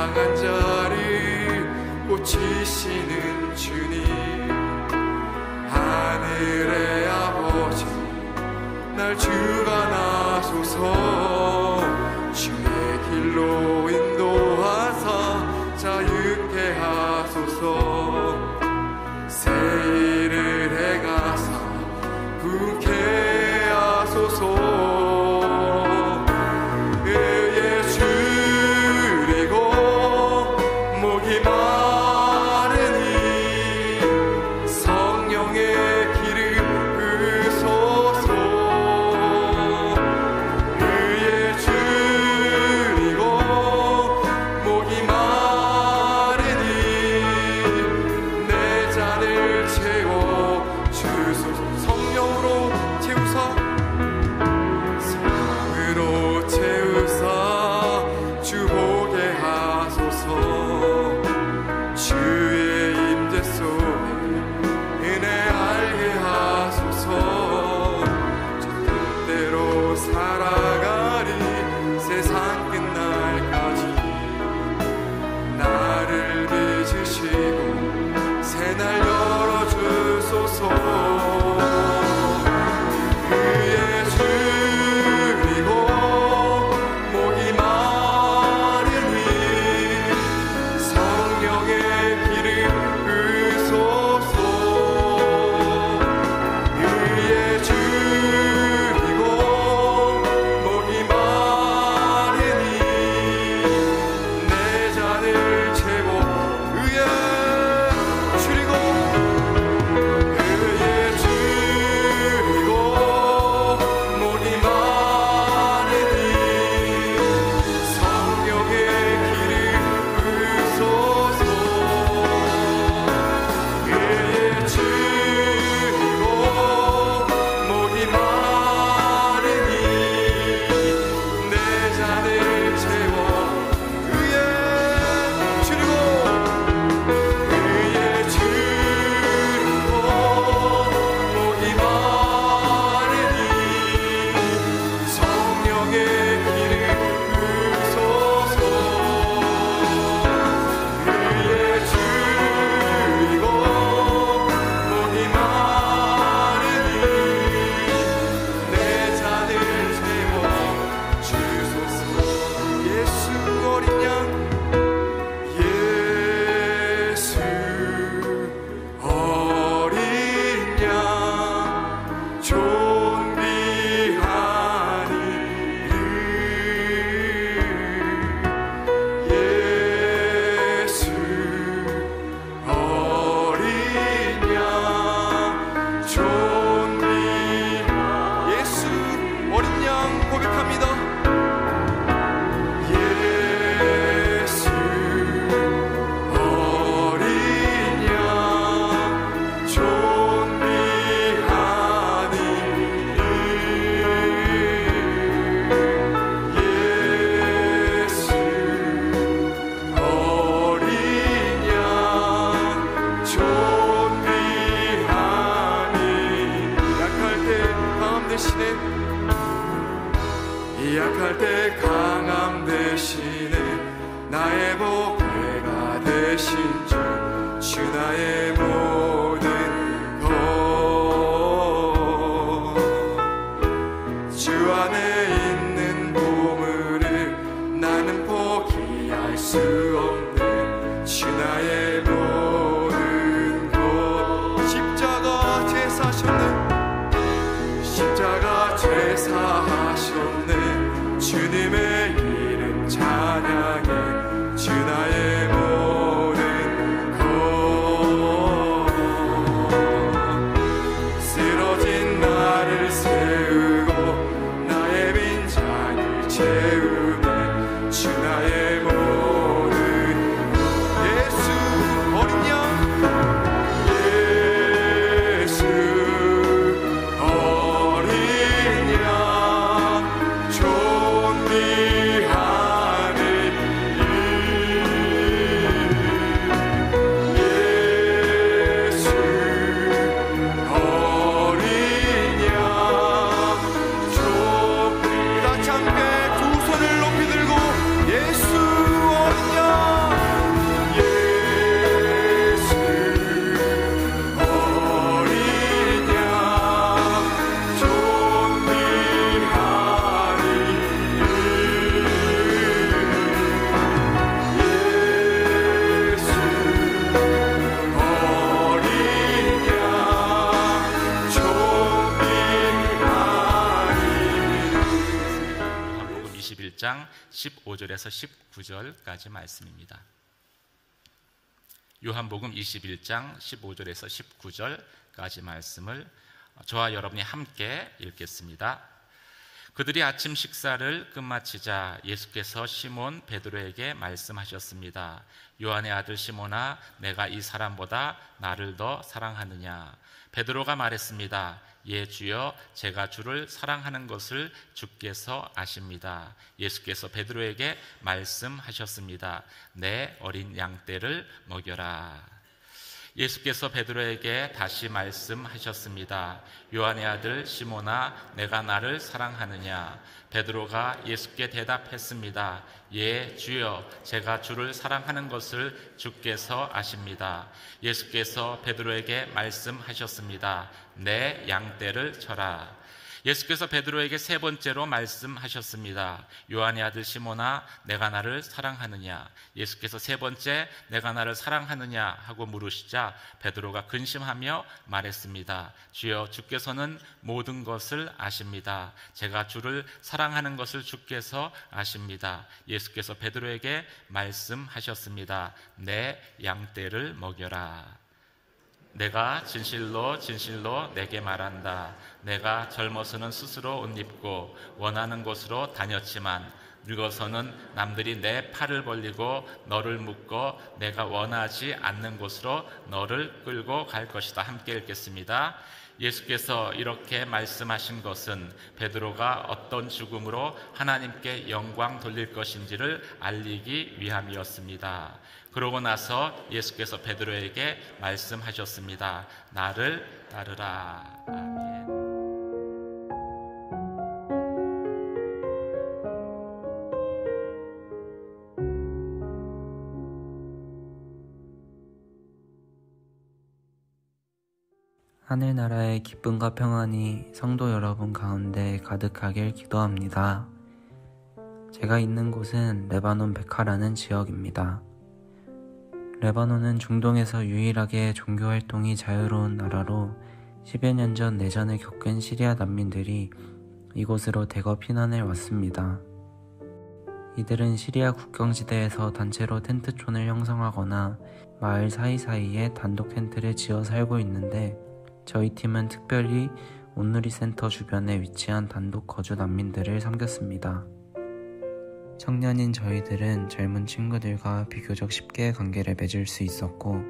상한 자를 고치시는 주님, 하늘의 아버지 날 주관하소서. 주의 길로 인도하사 자유케 하소서. 새 일을 행하사 부흥케 하소서. 의에 줄이고 목이 마르니 성령의 기름 부으소서. 의에 줄이고 목이 마르니 내 잔을 채워 주소서. 성령으로 채우사, 성령으로 채우사 주 보게 하소서. 주의 임재 속에 은혜 알게 하소서. 저 뜻대로 살아가리 세상 끝날까지. 나를 빚으시고 새날 열어주소서. 의에 줄이고 목이 마르니 성령의 기름 부으소서. 의에 줄이고 목이 마르니 내 잔을 채워. 의에 줄이고 의에 줄이고 목이 마르니 성령의 기름 부으소서. 의에 줄이고 목이 마르니 내 잔을 채워. 의에 줄이고 의에 줄이고 목이 마르니 성령의 기름 부으소서. 의에 줄이고 목이 마르니 내 잔을 채워 주소서. 예수 어린 양, 예수 어린 양 존귀하니 예수 어린 양 존귀하니 예수 어린 양 고백합니다. 예수 어린 양 존귀하니 예수 어린 양 존귀하니. 약할 때 강함 대신에 약할 때 강함 대신에 나의 보배가 되신 주, 주 나의 모든 것. 주 안에 있는 보물을 나는 포기할 수 없는 주 나의 모든 것. 십자가 제사하셨네, 십자가 제사하셨네. 주님의 이름 찬양해 주 나의 모든 것. 쓰러진 나를 세우고 나의 빈잔을 채우네 주 나의 모든 것. 예수 21장 15절에서 19절까지 말씀입니다. 요한복음 21장 15절에서 19절까지 말씀을 저와 여러분이 함께 읽겠습니다. 그들이 아침 식사를 끝마치자 예수께서 시몬 베드로에게 말씀하셨습니다. 요한의 아들 시몬아, 내가 이 사람보다 나를 더 사랑하느냐? 베드로가 말했습니다. 예, 주여, 제가 주를 사랑하는 것을 주께서 아십니다. 예수께서 베드로에게 말씀하셨습니다. 내 어린 양떼를 먹여라. 예수께서 베드로에게 다시 말씀하셨습니다. 요한의 아들 시몬아, 내가 나를 사랑하느냐? 베드로가 예수께 대답했습니다. 예, 주여, 제가 주를 사랑하는 것을 주께서 아십니다. 예수께서 베드로에게 말씀하셨습니다. 내 양떼를 쳐라. 예수께서 베드로에게 세 번째로 말씀하셨습니다. 요한의 아들 시몬아, 내가 나를 사랑하느냐? 예수께서 세 번째, 내가 나를 사랑하느냐 하고 물으시자 베드로가 근심하며 말했습니다. 주여, 주께서는 모든 것을 아십니다. 제가 주를 사랑하는 것을 주께서 아십니다. 예수께서 베드로에게 말씀하셨습니다. 내 양떼를 먹여라. 내가 진실로 진실로 내게 말한다. 내가 젊어서는 스스로 옷 입고 원하는 곳으로 다녔지만 늙어서는 남들이 내 팔을 벌리고 너를 묶어 내가 원하지 않는 곳으로 너를 끌고 갈 것이다. 함께 읽겠습니다. 예수께서 이렇게 말씀하신 것은 베드로가 어떤 죽음으로 하나님께 영광 돌릴 것인지를 알리기 위함이었습니다. 그러고 나서 예수께서 베드로에게 말씀하셨습니다. 나를 따르라. 아멘. 하늘나라의 기쁨과 평안이 성도 여러분 가운데 가득하길 기도합니다. 제가 있는 곳은 레바논 베카라는 지역입니다. 레바논은 중동에서 유일하게 종교활동이 자유로운 나라로 10여 년 전 내전을 겪은 시리아 난민들이 이곳으로 대거 피난해 왔습니다. 이들은 시리아 국경지대에서 단체로 텐트촌을 형성하거나 마을 사이사이에 단독 텐트를 지어 살고 있는데 저희 팀은 특별히 온누리 센터 주변에 위치한 단독 거주 난민들을 섬겼습니다. 청년인 저희들은 젊은 친구들과 비교적 쉽게 관계를 맺을 수 있었고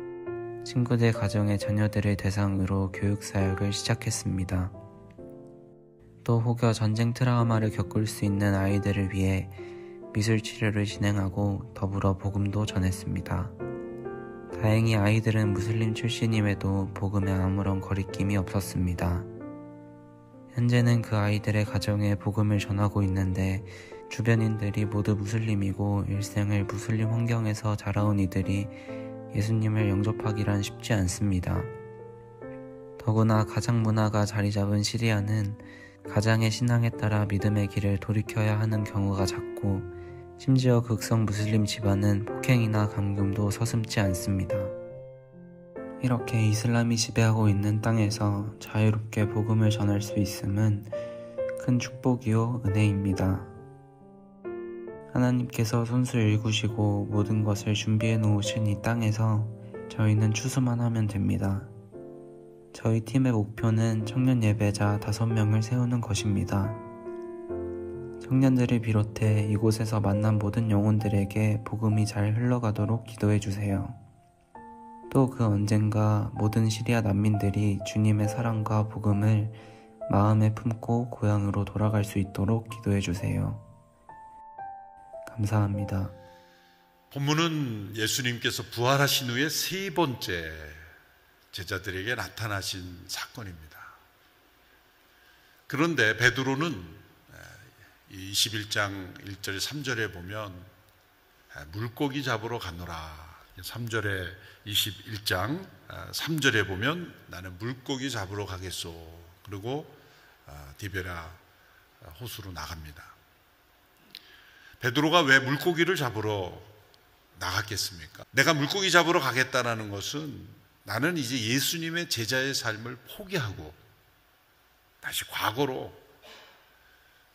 친구들 가정의 자녀들을 대상으로 교육사역을 시작했습니다. 또 혹여 전쟁 트라우마를 겪을 수 있는 아이들을 위해 미술치료를 진행하고 더불어 복음도 전했습니다. 다행히 아이들은 무슬림 출신임에도 복음에 아무런 거리낌이 없었습니다. 현재는 그 아이들의 가정에 복음을 전하고 있는데 주변인들이 모두 무슬림이고 일생을 무슬림 환경에서 자라온 이들이 예수님을 영접하기란 쉽지 않습니다. 더구나 가장 문화가 자리 잡은 시리아는 가장의 신앙에 따라 믿음의 길을 돌이켜야 하는 경우가 잦고 심지어 극성 무슬림 집안은 폭행이나 감금도 서슴지 않습니다. 이렇게 이슬람이 지배하고 있는 땅에서 자유롭게 복음을 전할 수 있음은 큰 축복이요 은혜입니다. 하나님께서 손수 일구시고 모든 것을 준비해 놓으신 이 땅에서 저희는 추수만 하면 됩니다. 저희 팀의 목표는 청년 예배자 5명을 세우는 것입니다. 청년들을 비롯해 이곳에서 만난 모든 영혼들에게 복음이 잘 흘러가도록 기도해주세요. 또 그 언젠가 모든 시리아 난민들이 주님의 사랑과 복음을 마음에 품고 고향으로 돌아갈 수 있도록 기도해주세요. 감사합니다. 본문은 예수님께서 부활하신 후에 세 번째 제자들에게 나타나신 사건입니다. 그런데 베드로는 21장 1절 3절에 보면 물고기 잡으러 가노라. 3절에 21장 3절에 보면 나는 물고기 잡으러 가겠소. 그리고 디베라 호수로 나갑니다. 베드로가 왜 물고기를 잡으러 나갔겠습니까? 내가 물고기 잡으러 가겠다는 것은 나는 이제 예수님의 제자의 삶을 포기하고 다시 과거로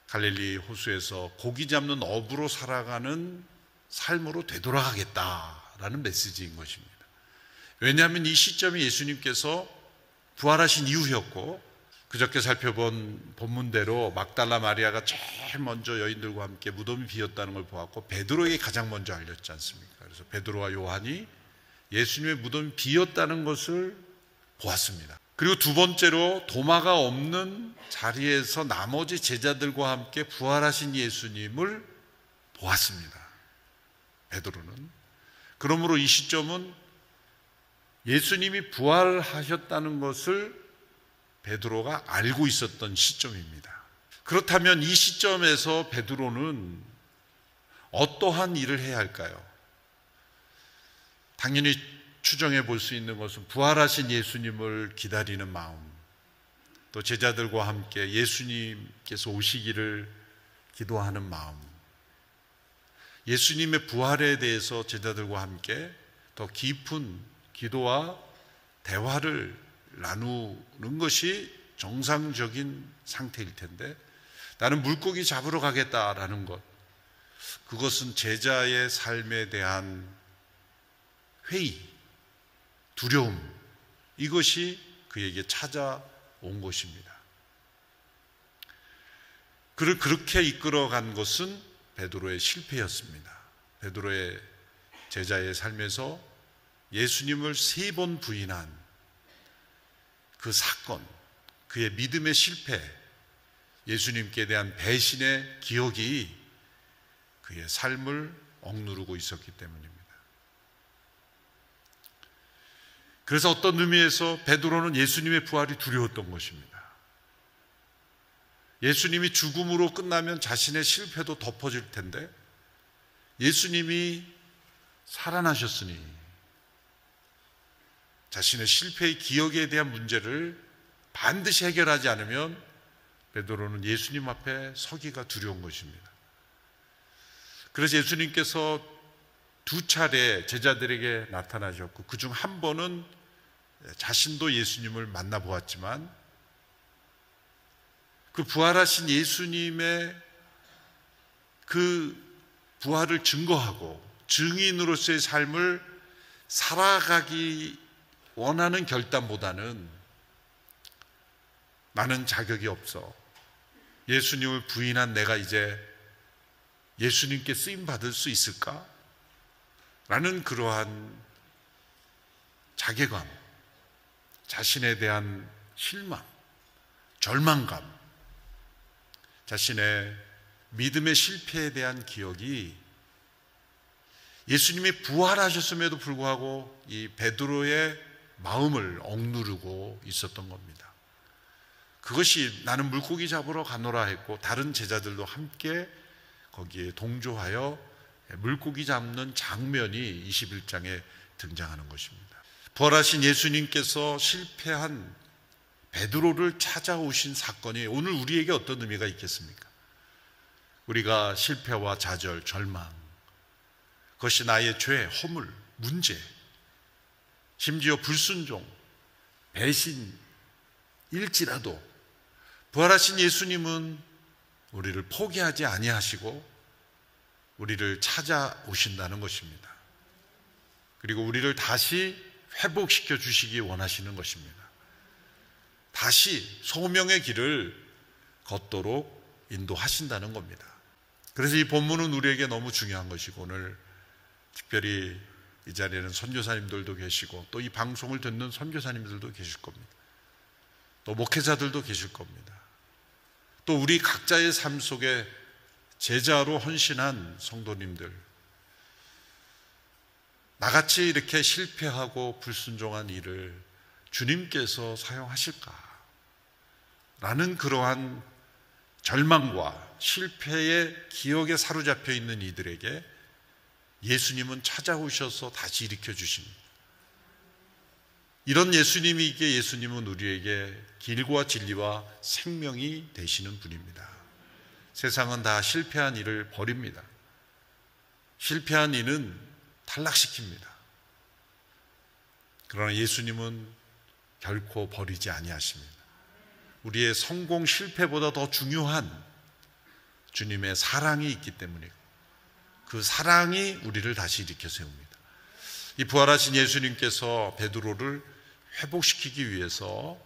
갈릴리 호수에서 고기 잡는 어부로 살아가는 삶으로 되돌아가겠다라는 메시지인 것입니다. 왜냐하면 이 시점이 예수님께서 부활하신 이후였고, 그저께 살펴본 본문대로 막달라 마리아가 제일 먼저 여인들과 함께 무덤이 비었다는 걸 보았고, 베드로에게 가장 먼저 알렸지 않습니까? 그래서 베드로와 요한이 예수님의 무덤이 비었다는 것을 보았습니다. 그리고 두 번째로 도마가 없는 자리에서 나머지 제자들과 함께 부활하신 예수님을 보았습니다. 베드로는. 그러므로 이 시점은 예수님이 부활하셨다는 것을 베드로가 알고 있었던 시점입니다. 그렇다면 이 시점에서 베드로는 어떠한 일을 해야 할까요? 당연히 추정해 볼 수 있는 것은 부활하신 예수님을 기다리는 마음, 또 제자들과 함께 예수님께서 오시기를 기도하는 마음, 예수님의 부활에 대해서 제자들과 함께 더 깊은 기도와 대화를 나누는 것이 정상적인 상태일 텐데, 나는 물고기 잡으러 가겠다라는 것, 그것은 제자의 삶에 대한 회의, 두려움, 이것이 그에게 찾아온 것입니다. 그를 그렇게 이끌어간 것은 베드로의 실패였습니다. 베드로의 제자의 삶에서 예수님을 3번 부인한 그 사건, 그의 믿음의 실패, 예수님께 대한 배신의 기억이 그의 삶을 억누르고 있었기 때문입니다. 그래서 어떤 의미에서 베드로는 예수님의 부활이 두려웠던 것입니다. 예수님이 죽음으로 끝나면 자신의 실패도 덮어질 텐데, 예수님이 살아나셨으니 자신의 실패의 기억에 대한 문제를 반드시 해결하지 않으면 베드로는 예수님 앞에 서기가 두려운 것입니다. 그래서 예수님께서 2차례 제자들에게 나타나셨고, 그중 한 번은 자신도 예수님을 만나보았지만, 그 부활하신 예수님의 그 부활을 증거하고 증인으로서의 삶을 살아가기 원하는 결단보다는, 나는 자격이 없어, 예수님을 부인한 내가 이제 예수님께 쓰임받을 수 있을까? 라는 그러한 자괴감, 자신에 대한 실망, 절망감, 자신의 믿음의 실패에 대한 기억이 예수님이 부활하셨음에도 불구하고 이 베드로의 마음을 억누르고 있었던 겁니다. 그것이 나는 물고기 잡으러 가노라 했고, 다른 제자들도 함께 거기에 동조하여 물고기 잡는 장면이 21장에 등장하는 것입니다. 부활하신 예수님께서 실패한 베드로를 찾아오신 사건이 오늘 우리에게 어떤 의미가 있겠습니까? 우리가 실패와 좌절, 절망, 그것이 나의 죄, 허물, 문제, 심지어 불순종, 배신일지라도 부활하신 예수님은 우리를 포기하지 아니하시고 우리를 찾아오신다는 것입니다. 그리고 우리를 다시 회복시켜 주시기 원하시는 것입니다. 다시 소명의 길을 걷도록 인도하신다는 겁니다. 그래서 이 본문은 우리에게 너무 중요한 것이고, 오늘 특별히 이 자리에는 선교사님들도 계시고, 또 이 방송을 듣는 선교사님들도 계실 겁니다. 또 목회자들도 계실 겁니다. 또 우리 각자의 삶 속에 제자로 헌신한 성도님들, 나같이 이렇게 실패하고 불순종한 일을 주님께서 사용하실까? 라는 그러한 절망과 실패의 기억에 사로잡혀 있는 이들에게 예수님은 찾아오셔서 다시 일으켜 주십니다. 이런 예수님이기에 예수님은 우리에게 길과 진리와 생명이 되시는 분입니다. 세상은 다 실패한 일을 버립니다. 실패한 이는 탈락시킵니다. 그러나 예수님은 결코 버리지 아니하십니다. 우리의 성공, 실패보다 더 중요한 주님의 사랑이 있기 때문이고 그 사랑이 우리를 다시 일으켜 세웁니다. 이 부활하신 예수님께서 베드로를 회복시키기 위해서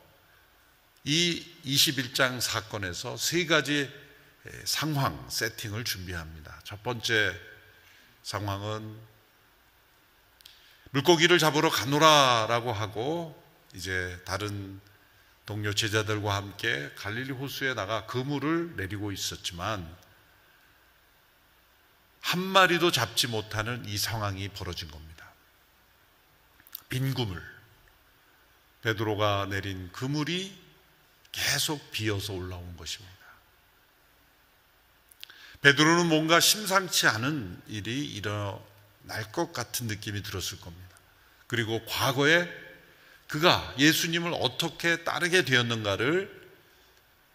이 21장 사건에서 세 가지 상황, 세팅을 준비합니다. 첫 번째 상황은 물고기를 잡으러 가노라라고 하고 이제 다른 동료 제자들과 함께 갈릴리 호수에 나가 그물을 내리고 있었지만 한 마리도 잡지 못하는 이 상황이 벌어진 겁니다. 빈 그물, 베드로가 내린 그물이 계속 비어서 올라온 것입니다. 베드로는 뭔가 심상치 않은 일이 일어날 것 같은 느낌이 들었을 겁니다. 그리고 과거에 그가 예수님을 어떻게 따르게 되었는가를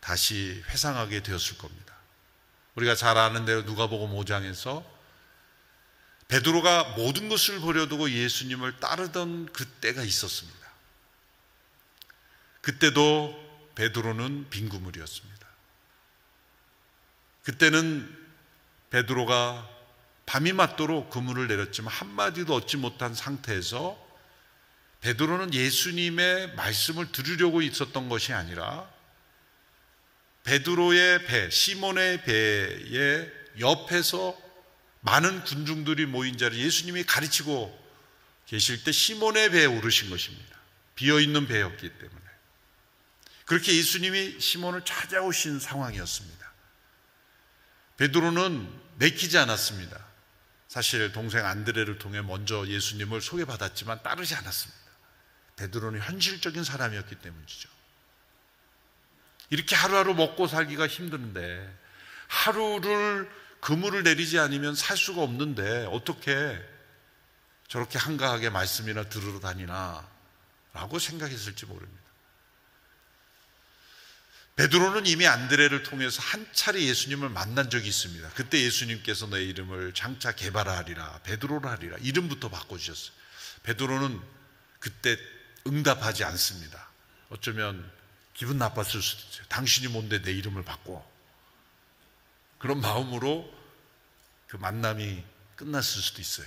다시 회상하게 되었을 겁니다. 우리가 잘 아는 대로 누가복음 5장에서 베드로가 모든 것을 버려두고 예수님을 따르던 그때가 있었습니다. 그때도 베드로는 빈 그물이었습니다. 그때는 베드로가 밤이 맞도록 그물을 내렸지만 한마디도 얻지 못한 상태에서 베드로는 예수님의 말씀을 들으려고 있었던 것이 아니라 베드로의 배, 시몬의 배의 옆에서 많은 군중들이 모인 자리에 예수님이 가르치고 계실 때 시몬의 배에 오르신 것입니다. 비어있는 배였기 때문에. 그렇게 예수님이 시몬을 찾아오신 상황이었습니다. 베드로는 내키지 않았습니다. 사실 동생 안드레를 통해 먼저 예수님을 소개받았지만 따르지 않았습니다. 베드로는 현실적인 사람이었기 때문이죠. 이렇게 하루하루 먹고 살기가 힘드는데 하루를 그물을 내리지 않으면 살 수가 없는데 어떻게 저렇게 한가하게 말씀이나 들으러 다니나 라고 생각했을지 모릅니다. 베드로는 이미 안드레를 통해서 한 차례 예수님을 만난 적이 있습니다. 그때 예수님께서 내 이름을 장차 게바라 하리라, 베드로라 하리라 이름부터 바꿔주셨어요. 베드로는 그때 응답하지 않습니다. 어쩌면 기분 나빴을 수도 있어요. 당신이 뭔데 내 이름을 바꿔. 그런 마음으로 그 만남이 끝났을 수도 있어요.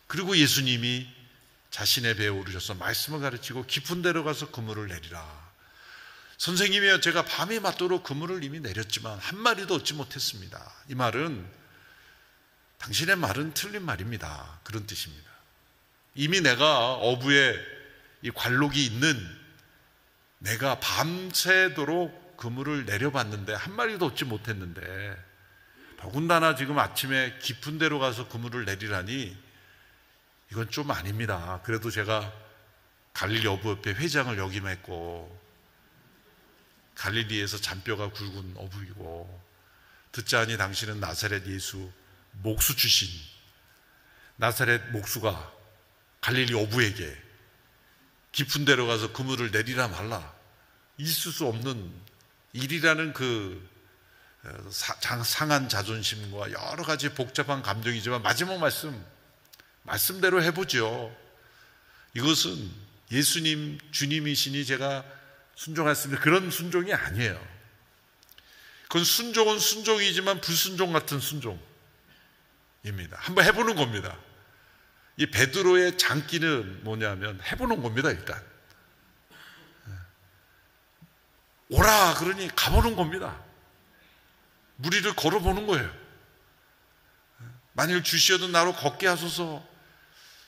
그리고 예수님이 자신의 배에 오르셔서 말씀을 가르치고 깊은 데로 가서 그물을 내리라. 선생님이여, 제가 밤이 맞도록 그물을 이미 내렸지만 한 마리도 얻지 못했습니다. 이 말은 당신의 말은 틀린 말입니다. 그런 뜻입니다. 이미 내가 어부에 이 관록이 있는 내가 밤새도록 그물을 내려봤는데 한 마리도 얻지 못했는데 더군다나 지금 아침에 깊은 데로 가서 그물을 내리라니 이건 좀 아닙니다. 그래도 제가 갈릴리 어부협회 회장을 역임했고 갈릴리에서 잔뼈가 굵은 어부이고 듣자하니 당신은 나사렛 예수 목수 출신, 나사렛 목수가 갈릴리 어부에게 깊은 데로 가서 그물을 내리라 말라 있을 수 없는 일이라는 그 상한 자존심과 여러 가지 복잡한 감정이지만 마지막 말씀대로 해보죠. 이것은 예수님 주님이시니 제가 순종했습니다. 그런 순종이 아니에요. 그건 순종은 순종이지만 불순종 같은 순종입니다. 한번 해보는 겁니다. 이 베드로의 장기는 뭐냐면 해보는 겁니다. 일단 오라 그러니 가보는 겁니다. 무리를 걸어보는 거예요. 만일 주시어도 나로 걷게 하소서.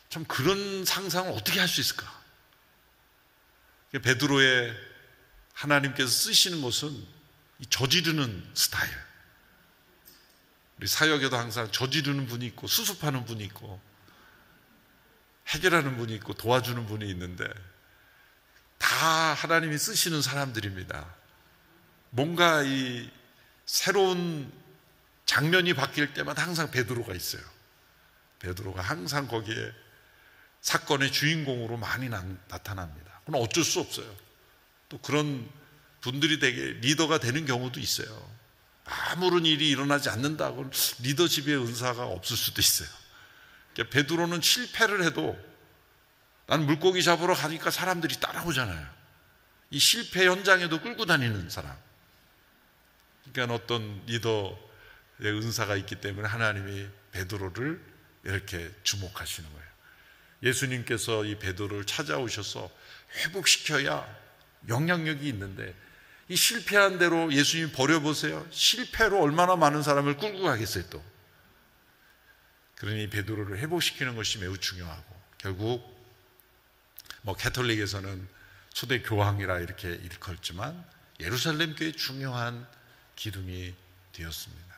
참 그런 상상을 어떻게 할 수 있을까? 베드로의 하나님께서 쓰시는 것은 이 저지르는 스타일. 우리 사역에도 항상 저지르는 분이 있고 수습하는 분이 있고 해결하는 분이 있고 도와주는 분이 있는데 다 하나님이 쓰시는 사람들입니다. 뭔가 이 새로운 장면이 바뀔 때마다 항상 베드로가 있어요. 베드로가 항상 거기에 사건의 주인공으로 많이 나타납니다. 그건 어쩔 수 없어요. 또 그런 분들이 되게 리더가 되는 경우도 있어요. 아무런 일이 일어나지 않는다고 리더십의 은사가 없을 수도 있어요. 그러니까 베드로는 실패를 해도 난 물고기 잡으러 가니까 사람들이 따라오잖아요. 이 실패 현장에도 끌고 다니는 사람. 그러니까 어떤 리더의 은사가 있기 때문에 하나님이 베드로를 이렇게 주목하시는 거예요. 예수님께서 이 베드로를 찾아오셔서 회복시켜야 영향력이 있는데, 이 실패한 대로 예수님 버려보세요. 실패로 얼마나 많은 사람을 끌고 가겠어요 또. 그러니 베드로를 회복시키는 것이 매우 중요하고, 결국 가톨릭에서는 초대 교황이라 이렇게 일컬지만 예루살렘 교회의 중요한 기둥이 되었습니다.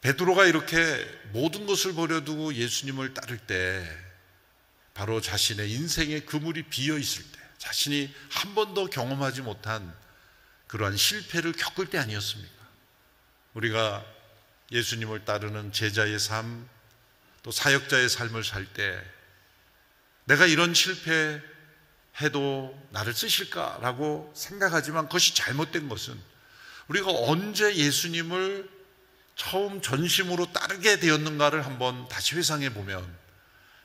베드로가 이렇게 모든 것을 버려두고 예수님을 따를 때, 바로 자신의 인생의 그물이 비어 있을 때, 자신이 한 번도 경험하지 못한 그러한 실패를 겪을 때 아니었습니까? 우리가 예수님을 따르는 제자의 삶, 또 사역자의 삶을 살 때, 내가 이런 실패해도 나를 쓰실까라고 생각하지만, 그것이 잘못된 것은 우리가 언제 예수님을 처음 전심으로 따르게 되었는가를 한번 다시 회상해 보면,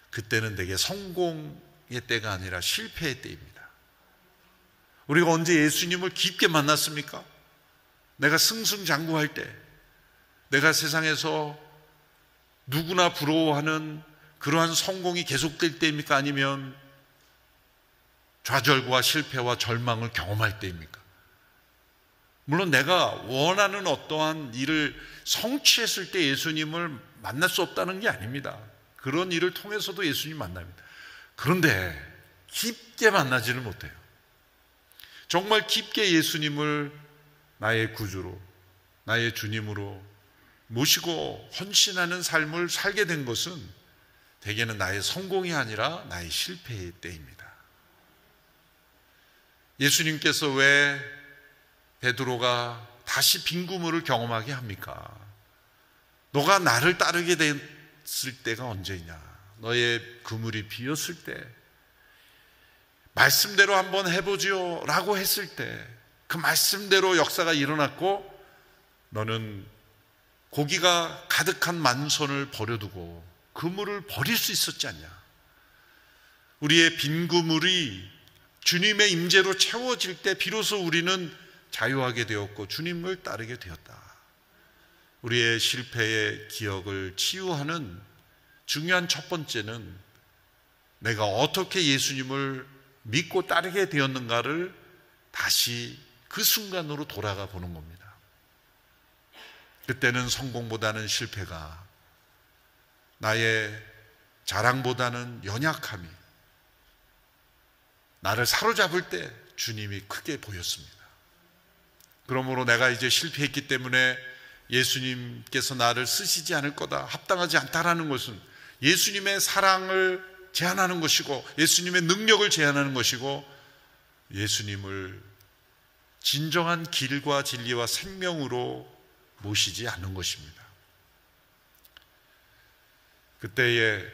그때는 되게 성공의 때가 아니라 실패의 때입니다. 우리가 언제 예수님을 깊게 만났습니까? 내가 승승장구할 때, 내가 세상에서 누구나 부러워하는 그러한 성공이 계속될 때입니까? 아니면 좌절과 실패와 절망을 경험할 때입니까? 물론 내가 원하는 어떠한 일을 성취했을 때 예수님을 만날 수 없다는 게 아닙니다. 그런 일을 통해서도 예수님 만납니다. 그런데 깊게 만나지는 못해요. 정말 깊게 예수님을 나의 구주로, 나의 주님으로 모시고 헌신하는 삶을 살게 된 것은 대개는 나의 성공이 아니라 나의 실패의 때입니다. 예수님께서 왜 베드로가 다시 빈 그물을 경험하게 합니까? 너가 나를 따르게 됐을 때가 언제냐? 너의 그물이 비었을 때, 말씀대로 한번 해보지요 라고 했을 때, 그 말씀대로 역사가 일어났고, 너는 고기가 가득한 만선을 버려두고 그물을 버릴 수 있었지 않냐? 우리의 빈 그물이 주님의 임재로 채워질 때 비로소 우리는 자유하게 되었고 주님을 따르게 되었다. 우리의 실패의 기억을 치유하는 중요한 첫 번째는 내가 어떻게 예수님을 믿고 따르게 되었는가를 다시 그 순간으로 돌아가 보는 겁니다. 그때는 성공보다는 실패가, 나의 자랑보다는 연약함이 나를 사로잡을 때 주님이 크게 보였습니다. 그러므로 내가 이제 실패했기 때문에 예수님께서 나를 쓰시지 않을 거다, 합당하지 않다라는 것은 예수님의 사랑을 제한하는 것이고 예수님의 능력을 제한하는 것이고 예수님을 진정한 길과 진리와 생명으로 모시지 않는 것입니다. 그때에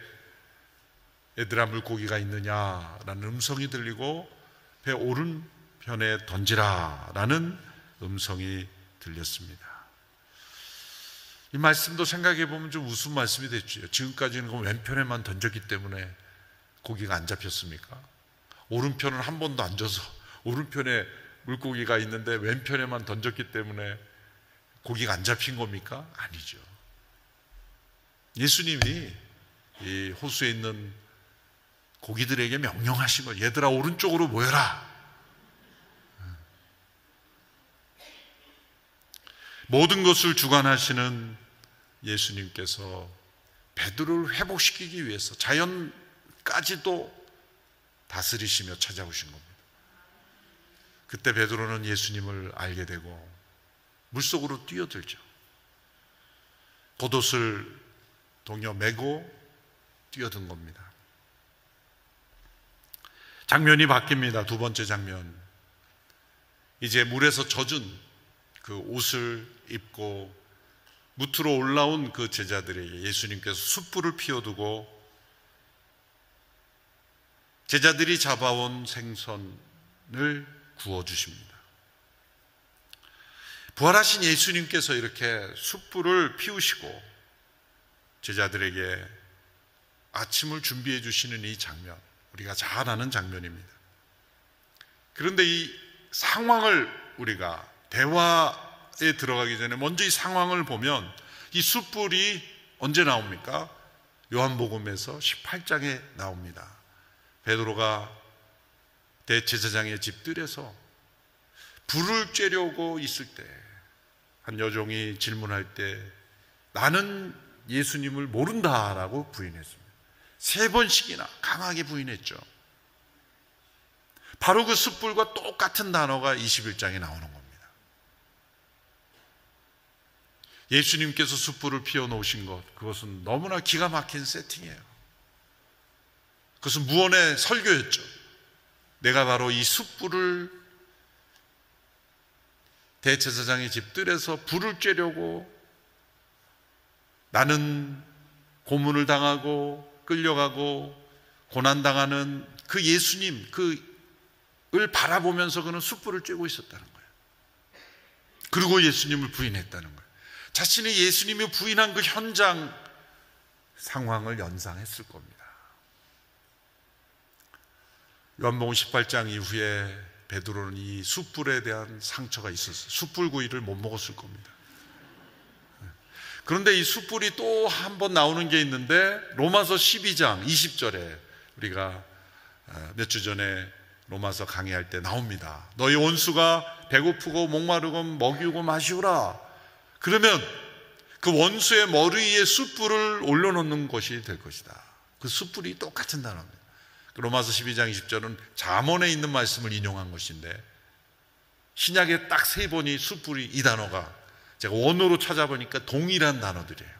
얘들아 물고기가 있느냐라는 음성이 들리고 배 오른편에 던지라라는 음성이 들렸습니다. 이 말씀도 생각해 보면 좀 우스운 말씀이 됐죠. 지금까지는 그 왼편에만 던졌기 때문에 고기가 안 잡혔습니까? 오른편은 한 번도 안 져서 오른편에 물고기가 있는데 왼편에만 던졌기 때문에 고기가 안 잡힌 겁니까? 아니죠. 예수님이 이 호수에 있는 고기들에게 명령하신 거예요. 얘들아 오른쪽으로 모여라. 모든 것을 주관하시는 예수님께서 베드로를 회복시키기 위해서 자연까지도 다스리시며 찾아오신 겁니다. 그때 베드로는 예수님을 알게 되고 물속으로 뛰어들죠. 겉옷을 동여 매고 뛰어든 겁니다. 장면이 바뀝니다. 두 번째 장면. 이제 물에서 젖은 그 옷을 입고 무트로 올라온 그 제자들에게 예수님께서 숯불을 피워두고 제자들이 잡아온 생선을 구워주십니다. 부활하신 예수님께서 이렇게 숯불을 피우시고 제자들에게 아침을 준비해 주시는 이 장면, 우리가 잘 아는 장면입니다. 그런데 이 상황을 우리가 대화에 들어가기 전에 먼저 이 상황을 보면 이 숯불이 언제 나옵니까? 요한복음에서 18장에 나옵니다. 베드로가 대제사장의 집들에서 불을 쬐려고 있을 때 한 여종이 질문할 때 나는 예수님을 모른다라고 부인했습니다. 3번씩이나 강하게 부인했죠. 바로 그 숯불과 똑같은 단어가 21장에 나오는 겁니다. 예수님께서 숯불을 피워놓으신 것, 그것은 너무나 기가 막힌 세팅이에요. 그것은 무언의 설교였죠. 내가 바로 이 숯불을 대제사장의 집들에서 불을 쬐려고 나는 고문을 당하고 끌려가고 고난당하는 그 예수님 그를 바라보면서 그는 숯불을 쬐고 있었다는 거예요. 그리고 예수님을 부인했다는 거예요. 자신이 예수님이 부인한 그 현장 상황을 연상했을 겁니다. 요한복음 18장 이후에 베드로는 이 숯불에 대한 상처가 있었어요. 숯불구이를 못 먹었을 겁니다. 그런데 이 숯불이 또 한 번 나오는 게 있는데 로마서 12장 20절에 우리가 몇 주 전에 로마서 강의할 때 나옵니다. 너희 원수가 배고프고 목마르고 먹이고 마시우라. 그러면 그 원수의 머리 위에 숯불을 올려놓는 것이 될 것이다. 그 숯불이 똑같은 단어입니다. 로마서 12장 20절은 잠언에 있는 말씀을 인용한 것인데 신약에 딱 3번이 숯불이 이 단어가 제가 원어로 찾아보니까 동일한 단어들이에요.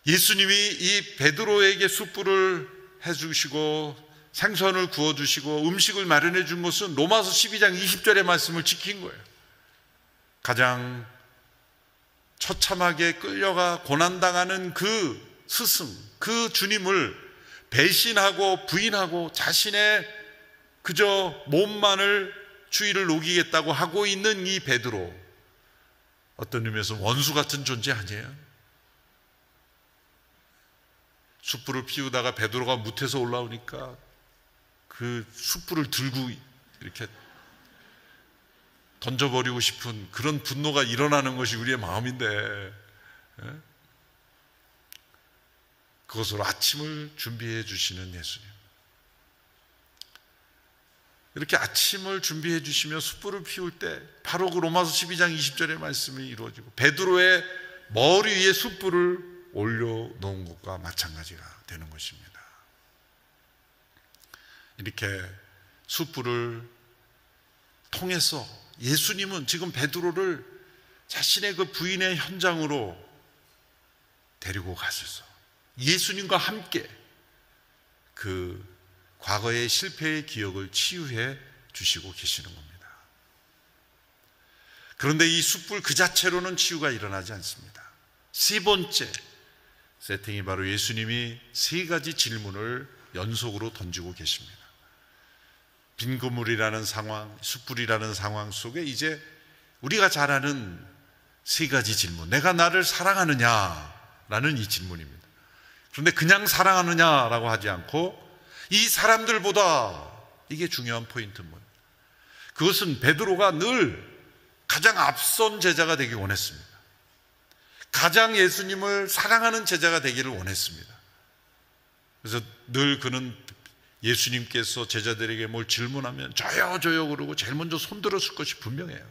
예수님이 이 베드로에게 숯불을 해주시고 생선을 구워주시고 음식을 마련해 준 것은 로마서 12장 20절의 말씀을 지킨 거예요. 가장 처참하게 끌려가 고난당하는 그 스승, 그 주님을 배신하고 부인하고 자신의 그저 몸만을 주의를 녹이겠다고 하고 있는 이 베드로, 어떤 의미에서 원수 같은 존재 아니에요? 숯불을 피우다가 베드로가 무태서 올라오니까 그 숯불을 들고 이렇게 던져버리고 싶은 그런 분노가 일어나는 것이 우리의 마음인데, 그것으로 아침을 준비해 주시는 예수님, 이렇게 아침을 준비해 주시며 숯불을 피울 때 바로 그 로마서 12장 20절의 말씀이 이루어지고 베드로의 머리 위에 숯불을 올려놓은 것과 마찬가지가 되는 것입니다. 이렇게 숯불을 통해서 예수님은 지금 베드로를 자신의 그 부인의 현장으로 데리고 가셔서 예수님과 함께 그 과거의 실패의 기억을 치유해 주시고 계시는 겁니다. 그런데 이 숯불 그 자체로는 치유가 일어나지 않습니다. 3번째 세팅이 바로 예수님이 3가지 질문을 연속으로 던지고 계십니다. 빈 그물이라는 상황, 숯불이라는 상황 속에 이제 우리가 잘 아는 3가지 질문, 내가 나를 사랑하느냐라는 이 질문입니다. 그런데 그냥 사랑하느냐라고 하지 않고 이 사람들보다, 이게 중요한 포인트인 거예요. 그것은 베드로가 늘 가장 앞선 제자가 되기 원했습니다. 가장 예수님을 사랑하는 제자가 되기를 원했습니다. 그래서 늘 그는 예수님께서 제자들에게 뭘 질문하면 저요 저요 그러고 제일 먼저 손들었을 것이 분명해요.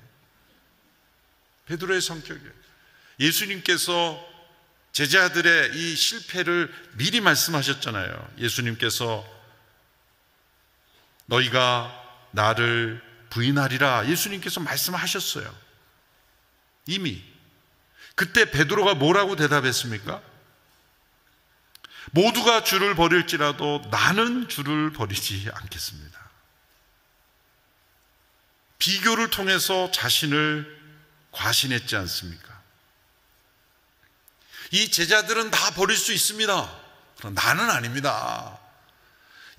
베드로의 성격이에요. 예수님께서 제자들의 이 실패를 미리 말씀하셨잖아요. 예수님께서 너희가 나를 부인하리라 예수님께서 말씀하셨어요. 이미. 그때 베드로가 뭐라고 대답했습니까? 모두가 주를 버릴지라도 나는 주를 버리지 않겠습니다. 비교를 통해서 자신을 과신했지 않습니까? 이 제자들은 다 버릴 수 있습니다. 그럼 나는 아닙니다.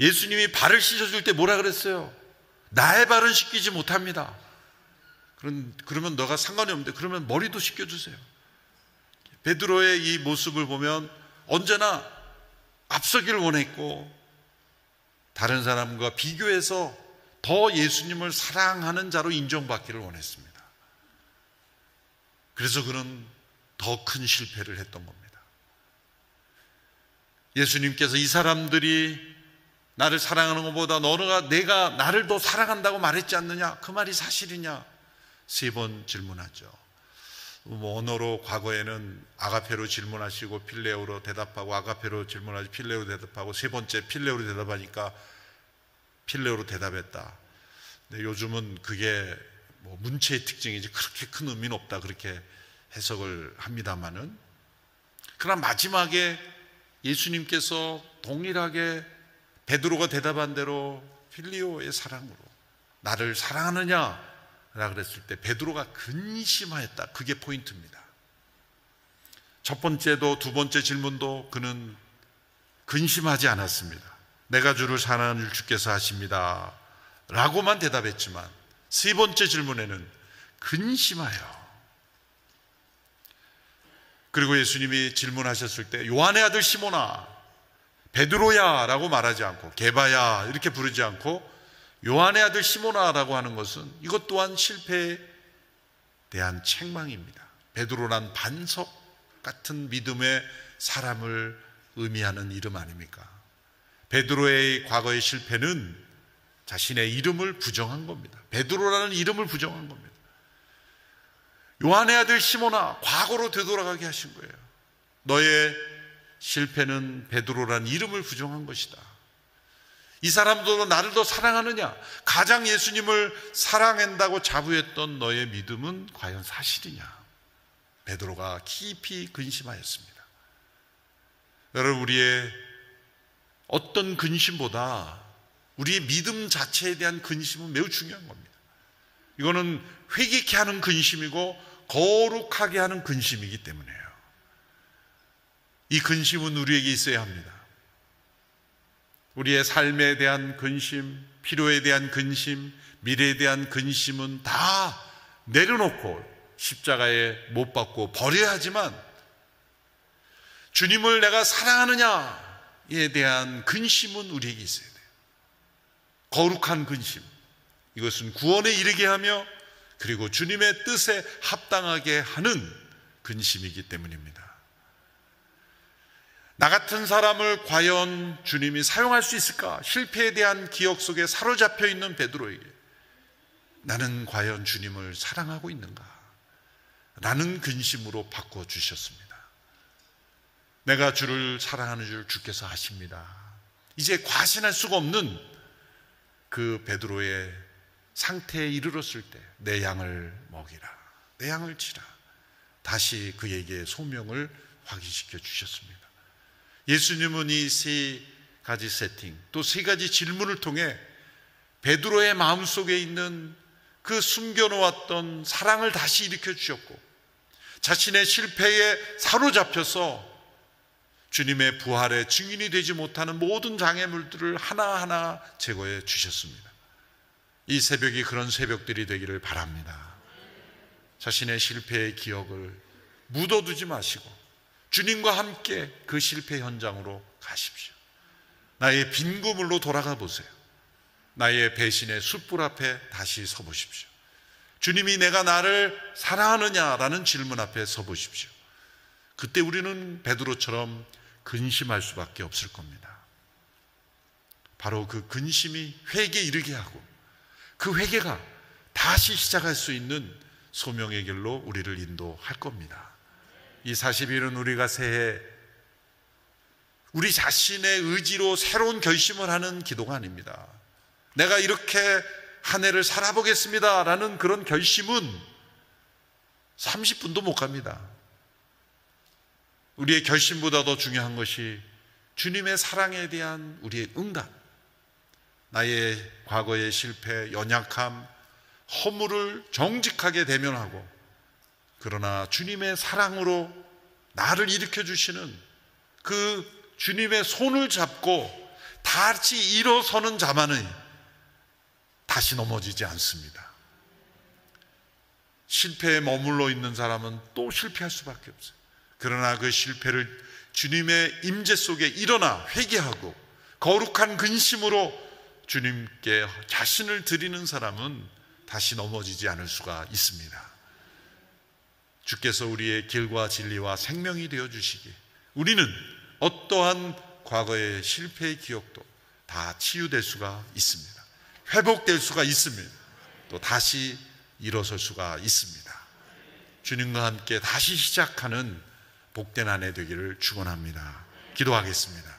예수님이 발을 씻어줄 때 뭐라 그랬어요? 나의 발은 씻기지 못합니다. 그러면 너가 상관이 없는데 그러면 머리도 씻겨주세요. 베드로의 이 모습을 보면 언제나 앞서기를 원했고 다른 사람과 비교해서 더 예수님을 사랑하는 자로 인정받기를 원했습니다. 그래서 그는 더 큰 실패를 했던 겁니다. 예수님께서 이 사람들이 나를 사랑하는 것보다 내가 나를 더 사랑한다고 말했지 않느냐? 그 말이 사실이냐? 3번 질문하죠. 언어로 과거에는 아가페로 질문하시고 필레오로 대답하고, 아가페로 질문하시고 필레오로 대답하고, 3번째 필레오로 대답하니까 필레오로 대답했다. 근데 요즘은 그게 문체의 특징이지 그렇게 큰 의미는 없다, 그렇게 해석을 합니다마는, 그러나 마지막에 예수님께서 동일하게 베드로가 대답한 대로 필리오의 사랑으로 나를 사랑하느냐 라고 그랬을 때 베드로가 근심하였다. 그게 포인트입니다. 첫 번째도 두 번째 질문도 그는 근심하지 않았습니다. 내가 주를 사랑하는 줄 주께서 하십니다 라고만 대답했지만, 3번째 질문에는 근심하여. 그리고 예수님이 질문하셨을 때 요한의 아들 시몬아, 베드로야 라고 말하지 않고, 게바야 이렇게 부르지 않고 요한의 아들 시몬아 라고 하는 것은 이것 또한 실패에 대한 책망입니다. 베드로란 반석 같은 믿음의 사람을 의미하는 이름 아닙니까? 베드로의 과거의 실패는 자신의 이름을 부정한 겁니다. 베드로라는 이름을 부정한 겁니다. 요한의 아들 시몬아, 과거로 되돌아가게 하신 거예요. 너의 실패는 베드로라는 이름을 부정한 것이다. 이 사람도 나를 더 사랑하느냐? 가장 예수님을 사랑한다고 자부했던 너의 믿음은 과연 사실이냐? 베드로가 깊이 근심하였습니다. 여러분, 우리의 어떤 근심보다 우리의 믿음 자체에 대한 근심은 매우 중요한 겁니다. 이거는 회개케 하는 근심이고 거룩하게 하는 근심이기 때문에요. 이 근심은 우리에게 있어야 합니다. 우리의 삶에 대한 근심, 필요에 대한 근심, 미래에 대한 근심은 다 내려놓고 십자가에 못 박고 버려야 하지만, 주님을 내가 사랑하느냐에 대한 근심은 우리에게 있어야 돼요. 거룩한 근심, 이것은 구원에 이르게 하며 그리고 주님의 뜻에 합당하게 하는 근심이기 때문입니다. 나 같은 사람을 과연 주님이 사용할 수 있을까? 실패에 대한 기억 속에 사로잡혀 있는 베드로에게 나는 과연 주님을 사랑하고 있는가? 라는 근심으로 바꿔주셨습니다. 내가 주를 사랑하는 줄 주께서 아십니다. 이제 과신할 수가 없는 그 베드로의 상태에 이르렀을 때 내 양을 먹이라, 내 양을 치라, 다시 그에게 소명을 확인시켜 주셨습니다. 예수님은 이 3가지 세팅, 또 3가지 질문을 통해 베드로의 마음속에 있는 그 숨겨놓았던 사랑을 다시 일으켜 주셨고, 자신의 실패에 사로잡혀서 주님의 부활의 증인이 되지 못하는 모든 장애물들을 하나하나 제거해 주셨습니다. 이 새벽이 그런 새벽들이 되기를 바랍니다. 자신의 실패의 기억을 묻어두지 마시고 주님과 함께 그 실패 현장으로 가십시오. 나의 빈 그물로 돌아가 보세요. 나의 배신의 숯불 앞에 다시 서보십시오. 주님이 내가 나를 사랑하느냐라는 질문 앞에 서보십시오. 그때 우리는 베드로처럼 근심할 수밖에 없을 겁니다. 바로 그 근심이 회개에 이르게 하고 그 회개가 다시 시작할 수 있는 소명의 길로 우리를 인도할 겁니다. 이 40일은 우리가 새해 우리 자신의 의지로 새로운 결심을 하는 기도가 아닙니다. 내가 이렇게 한 해를 살아보겠습니다 라는 그런 결심은 30분도 못 갑니다. 우리의 결심보다 더 중요한 것이 주님의 사랑에 대한 우리의 응답, 나의 과거의 실패, 연약함, 허물을 정직하게 대면하고, 그러나 주님의 사랑으로 나를 일으켜 주시는 그 주님의 손을 잡고 다시 일어서는 자만이 다시 넘어지지 않습니다. 실패에 머물러 있는 사람은 또 실패할 수밖에 없어요. 그러나 그 실패를 주님의 임재 속에 일어나 회개하고 거룩한 근심으로 주님께 자신을 드리는 사람은 다시 넘어지지 않을 수가 있습니다. 주께서 우리의 길과 진리와 생명이 되어주시기에 우리는 어떠한 과거의 실패의 기억도 다 치유될 수가 있습니다. 회복될 수가 있습니다. 또 다시 일어설 수가 있습니다. 주님과 함께 다시 시작하는 복된 한 해 되기를 축원합니다. 기도하겠습니다.